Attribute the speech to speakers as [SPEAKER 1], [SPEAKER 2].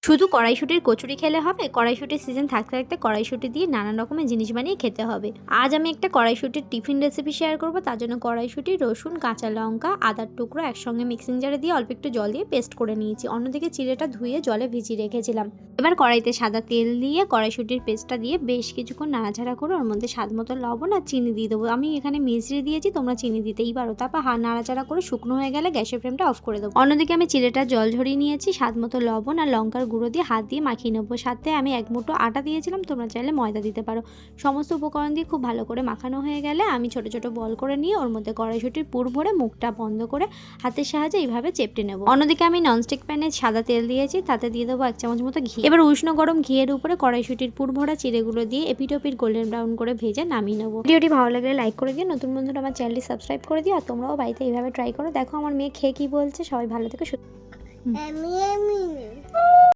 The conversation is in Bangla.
[SPEAKER 1] শুধু কড়াইশুঁটির কচুরি খেলে হবে? কড়াইশুঁটির সিজন থাকতে থাকতে কড়াইশুঁটি দিয়ে নানান রকমের জিনিস বানিয়ে খেতে হবে। আজ আমি একটা কড়াইশুঁটির টিফিন রেসিপি শেয়ার করব। তার জন্য কড়াইশুঁটি, রসুন, কাঁচা লঙ্কা, আদার টুকরো একসঙ্গে মিক্সিং জারে দিয়ে অল্প একটু জল দিয়ে পেস্ট করে নিয়েছি। অন্যদিকে চিড়েটা ধুয়ে জলে ভিজিয়ে রেখেছিলাম। এবার কড়াইতে সাদা তেল দিয়ে কড়াইশুঁটির পেস্টটা দিয়ে বেশ কিছুক্ষণ নাড়াচাড়া করে ওর মধ্যে স্বাদ মতো লবণ আর চিনি দিয়ে দেবো। আমি এখানে মিছরি দিয়েছি, তোমরা চিনি দিতেই পারো। তারপর নাড়াচাড়া করে শুকনো হয়ে গেলে গ্যাসের ফ্লেমটা অফ করে দেবো। অন্যদিকে আমি চিড়েটা জল ঝরিয়ে নিয়েছি, স্বাদ মতো লবণ আর লঙ্কার গুঁড়ো দিয়ে হাত দিয়ে মাখিয়ে নেবো। সাথে আমি এক মুঠো আটা দিয়েছিলাম, তোমরা চাইলে ময়দা দিতে পারো। সমস্ত উপকরণ দিয়ে খুব ভালো করে মাখানো হয়ে গেলে আমি ছোট ছোট বল করে নিয়ে ওর মধ্যে কড়াইশুঁটির পুর ভরে মুখটা বন্ধ করে হাতের সাহায্যে এইভাবে চেপটে নেব। অন্যদিকে আমি ননস্টিক প্যানে সাদা তেল দিয়েছি, তাতে দিয়ে দেবো 1 চামচ মতো ঘি। এবার উষ্ণ গরম ঘিয়ের উপরে কড়াইশুঁটির পুর ভরা চিড়েগুলো দিয়ে এপিট ওপিট গোল্ডেন ব্রাউন করে ভেজে নামিয়ে নেবো। ভিডিওটি ভালো লাগলে লাইক করে দিও, নতুন বন্ধুরা আমার চ্যানেলটি সাবস্ক্রাইব করে দিও। আর তোমরাও বাড়িতে এইভাবে ট্রাই করো। দেখো আমার মেয়ে খেয়ে কি বলছে। সবাই ভালো থেকে